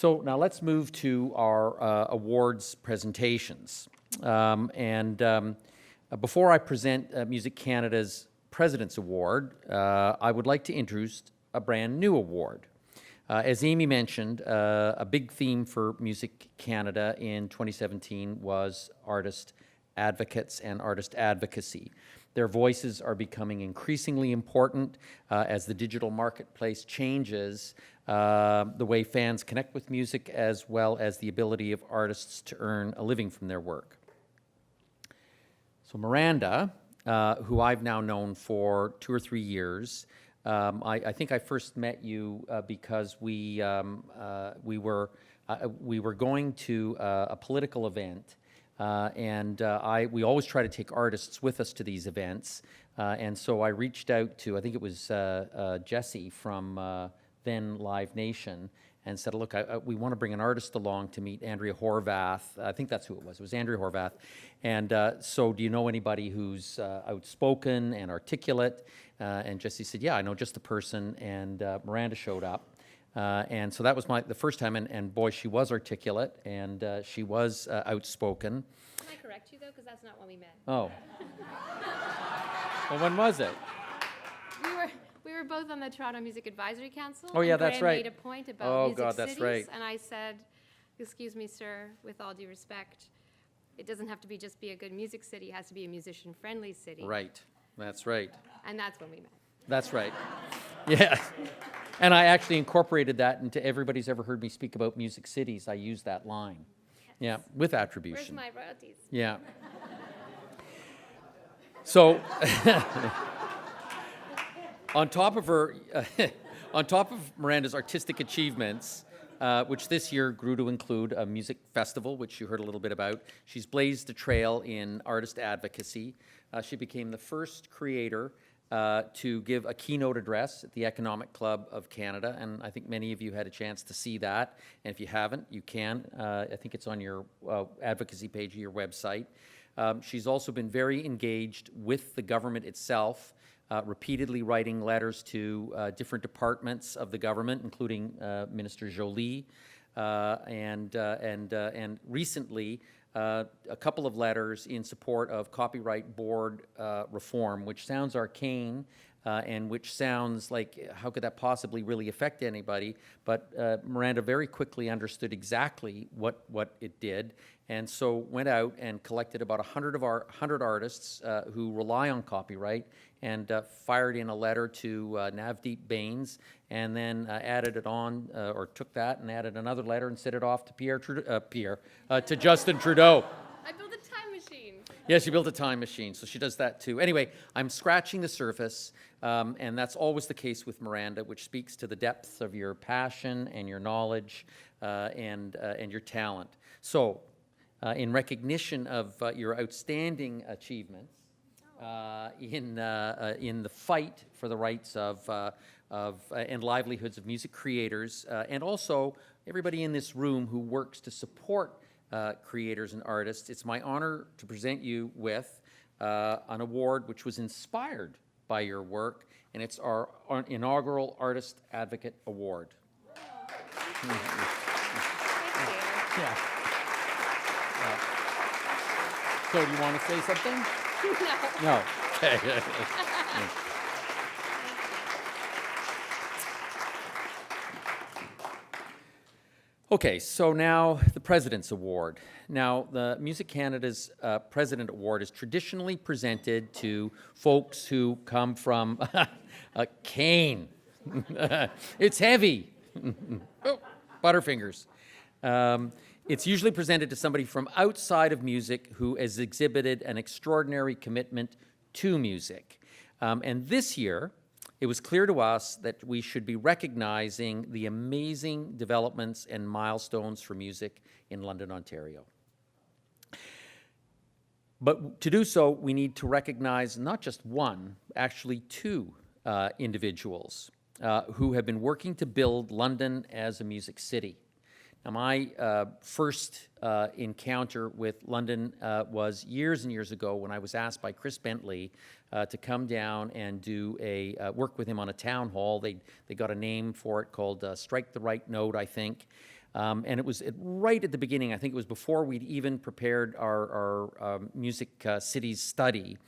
So now let's move to our awards presentations. Before I present Music Canada's President's Award, I would like to introduce a brand new award. As Amy mentioned, a big theme for Music Canada in 2017 was artist advocates and artist advocacy. Their voices are becoming increasingly important as the digital marketplace changes the way fans connect with music, as well as the ability of artists to earn a living from their work. So Miranda, who I've now known for 2 or 3 years, I think I first met you because we were going to a political event. We always try to take artists with us to these events, and so I reached out to, I think it was Jesse from then Live Nation, and said, look, we want to bring an artist along to meet Andrea Horvath. I think that's who it was. It was Andrea Horvath. And so do you know anybody who's outspoken and articulate? And Jesse said, yeah, I know just the person, and Miranda showed up. And so that was the first time, and boy, she was articulate, and she was outspoken. Can I correct you, though, because that's not when we met? Oh. Well, when was it? We were both on the Toronto Music Advisory Council. Oh, yeah, that's right. Made a point about music God, that's cities, right. and I said, excuse me, sir, with all due respect, it doesn't have to be just be a good music city, it has to be a musician-friendly city. Right, that's right. And that's when we met. That's right. Yeah. And I actually incorporated that into everybody's ever heard me speak about music cities. I use that line. Yes. Yeah, with attribution. Where's my royalties? Yeah. So, on top of Miranda's artistic achievements, which this year grew to include a music festival, which you heard a little bit about, she's blazed a trail in artist advocacy. She became the first creator to give a keynote address at the Economic Club of Canada, and I think many of you had a chance to see that, and if you haven't, you can. I think it's on your advocacy page of your website. She's also been very engaged with the government itself, repeatedly writing letters to different departments of the government, including Minister Joly, and recently a couple of letters in support of copyright board reform, which sounds arcane and which sounds like, how could that possibly really affect anybody? But Miranda very quickly understood exactly what it did, and so went out and collected about 100 artists who rely on copyright, and fired in a letter to Navdeep Bains, and then added it on, or took that and added another letter and sent it off to to Justin Trudeau. I built a time machine. Yeah, she built a time machine, so she does that too. Anyway, I'm scratching the surface, and that's always the case with Miranda, which speaks to the depths of your passion and your knowledge and your talent. So, in recognition of your outstanding achievements in the fight for the rights of and livelihoods of music creators, and also everybody in this room who works to support creators and artists, it's my honor to present you with an award which was inspired by your work, and it's our inaugural Artist Advocate Award. Thank you. Yeah. So do you want to say something? No. No. Okay. Okay, so now the President's Award. Now, the Music Canada's President Award is traditionally presented to folks who come from a cane. It's heavy. Oh, Butterfingers. It's usually presented to somebody from outside of music who has exhibited an extraordinary commitment to music. And this year, it was clear to us that we should be recognizing the amazing developments and milestones for music in London, Ontario. But to do so, we need to recognize not just one, actually two individuals who have been working to build London as a music city. Now, my first encounter with London was years and years ago when I was asked by Chris Bentley to come down and do work with him on a town hall. They got a name for it called Strike the Right Note, I think. And it was right at the beginning, I think it was before we'd even prepared our Music Cities study,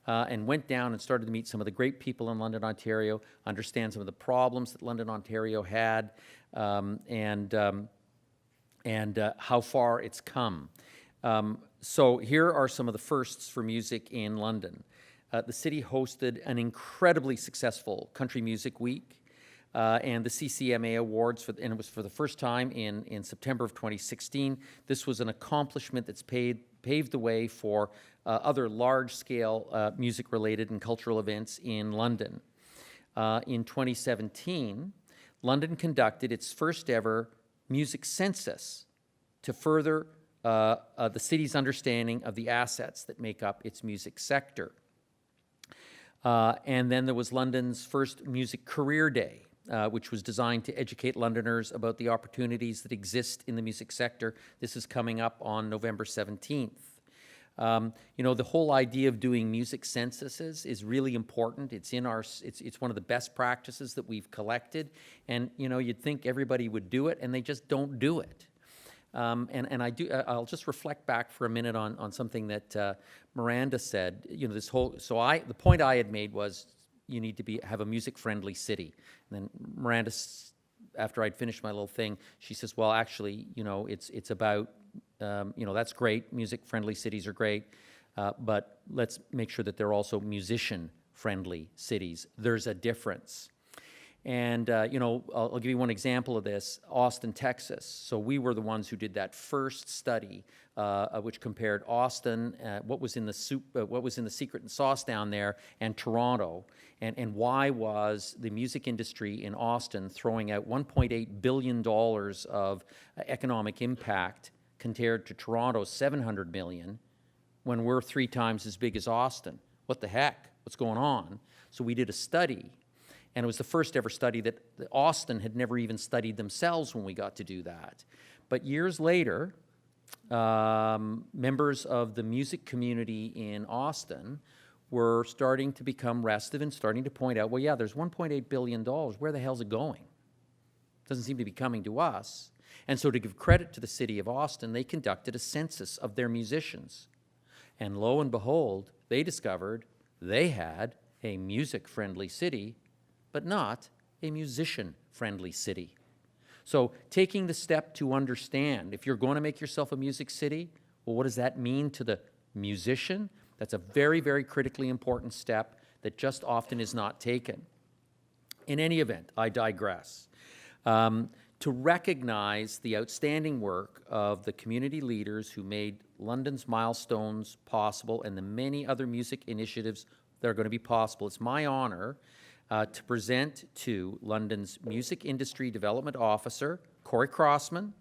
and went down and started to meet some of the great people in London, Ontario, understand some of the problems that London, Ontario had, and how far it's come. So here are some of the firsts for music in London. The city hosted an incredibly successful Country Music Week, and the CCMA Awards, and it was for the first time in September of 2016. This was an accomplishment that's paved the way for other large-scale music-related and cultural events in London. In 2017, London conducted its first ever music census to further the city's understanding of the assets that make up its music sector. And then there was London's first Music Career Day, which was designed to educate Londoners about the opportunities that exist in the music sector. This is coming up on November 17th. You know, the whole idea of doing music censuses is really important. It's in our, it's one of the best practices that we've collected. And, you know, you'd think everybody would do it, and they just don't do it. I'll just reflect back for a minute on something that Miranda said. You know, this whole, the point I had made was you need to have a music-friendly city. And then Miranda, after I'd finished my little thing, she says, well, actually, you know, it's about, you know, that's great. Music-friendly cities are great, but let's make sure that they're also musician-friendly cities. There's a difference. And, you know, I'll give you one example of this, Austin, Texas. So we were the ones who did that first study, which compared Austin, what was in the secret and sauce down there, and Toronto, and why was the music industry in Austin throwing out $1.8 billion of economic impact compared to Toronto's $700 million, when we're 3 times as big as Austin? What the heck? What's going on? So we did a study. And it was the first ever study that Austin had never even studied themselves when we got to do that. But years later, members of the music community in Austin were starting to become restive and starting to point out, well, yeah, there's $1.8 billion. Where the hell's it going? Doesn't seem to be coming to us. And so to give credit to the city of Austin, they conducted a census of their musicians. And lo and behold, they discovered they had a music-friendly city, but not a musician-friendly city. So taking the step to understand, if you're going to make yourself a music city, well, what does that mean to the musician? That's a very, very critically important step that just often is not taken. In any event, I digress. To recognize the outstanding work of the community leaders who made London's milestones possible and the many other music initiatives that are going to be possible, it's my honor to present to London's Music Industry Development Officer, Cory Crossman,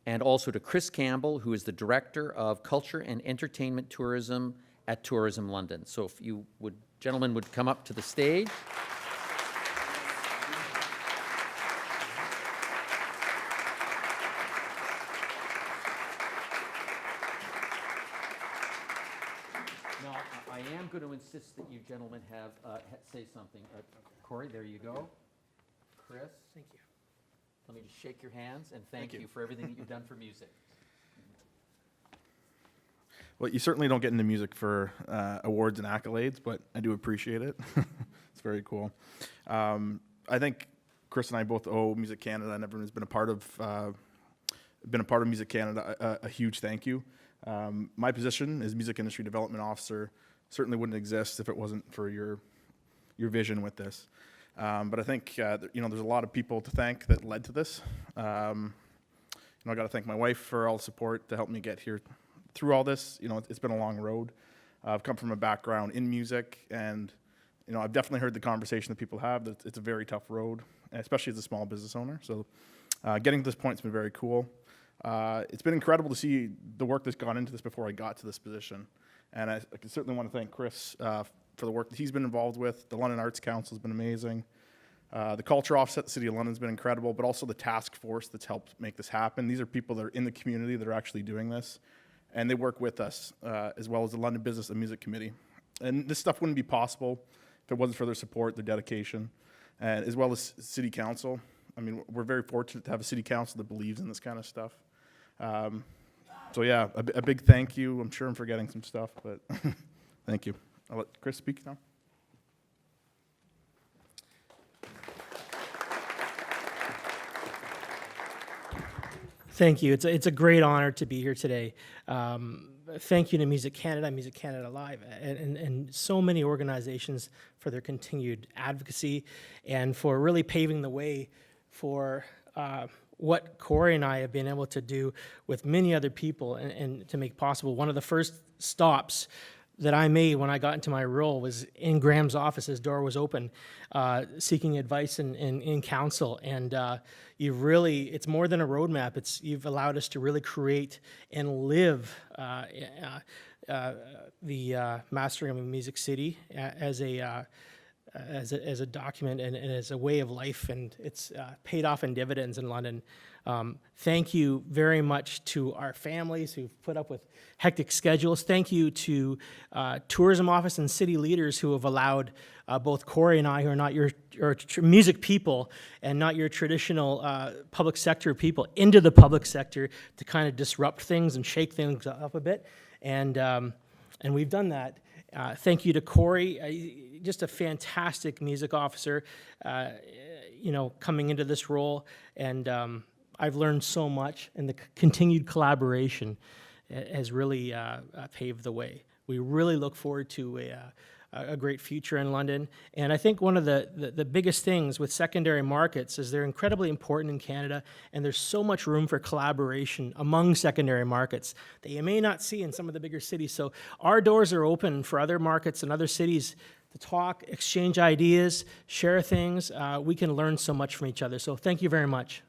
and also to Chris Campbell, who is the Director of Culture and Entertainment Tourism at Tourism London. So if you would, gentlemen, would come up to the stage. Now, I am going to insist that you gentlemen say something. Cory, there you go. Chris? Thank you. Let me just shake your hands and thank you for everything that you've done for music. Well, you certainly don't get into music for awards and accolades, but I do appreciate it. It's very cool. I think Chris and I both owe Music Canada and everyone who's been a part of Music Canada a huge thank you. My position as Music Industry Development Officer certainly wouldn't exist if it wasn't for your vision with this. But I think you know, there's a lot of people to thank that led to this. You know, I got to thank my wife for all the support to help me get here through all this. You know, it's been a long road. I've come from a background in music, and you know, I've definitely heard the conversation that people have that it's a very tough road, especially as a small business owner. So getting to this point has been very cool. It's been incredible to see the work that's gone into this before I got to this position. And I certainly want to thank Chris for the work that he's been involved with. The London Arts Council has been amazing. The Culture Office at the City of London has been incredible, but also the task force that's helped make this happen. These are people that are in the community that are actually doing this, and they work with us, as well as the London Business and Music Committee. And this stuff wouldn't be possible if it wasn't for their support, their dedication, and as well as City Council. I mean, we're very fortunate to have a city council that believes in this kind of stuff. So yeah, a big thank you. I'm sure I'm forgetting some stuff, but thank you. I'll let Chris speak now. Thank you. It's a great honor to be here today. Thank you to Music Canada Live, and so many organizations for their continued advocacy and for really paving the way for what Cory and I have been able to do with many other people and to make possible. One of the first stops that I made when I got into my role was in Graham's office. His door was open, seeking advice and counsel. And you've really, it's more than a roadmap. You've allowed us to really create and live the Mastering of a Music City as a document and as a way of life, and it's paid off in dividends in London. Thank you very much to our families who've put up with hectic schedules. Thank you to tourism office and city leaders who have allowed both Cory and I, who are not your music people and not your traditional public sector people, into the public sector to kind of disrupt things and shake things up a bit. And we've done that. Thank you to Cory, just a fantastic music officer, coming into this role. And I've learned so much, and the continued collaboration has really paved the way. We really look forward to a great future in London. And I think one of the biggest things with secondary markets is they're incredibly important in Canada, and there's so much room for collaboration among secondary markets that you may not see in some of the bigger cities. So our doors are open for other markets and other cities to talk, exchange ideas, share things. We can learn so much from each other. So thank you very much.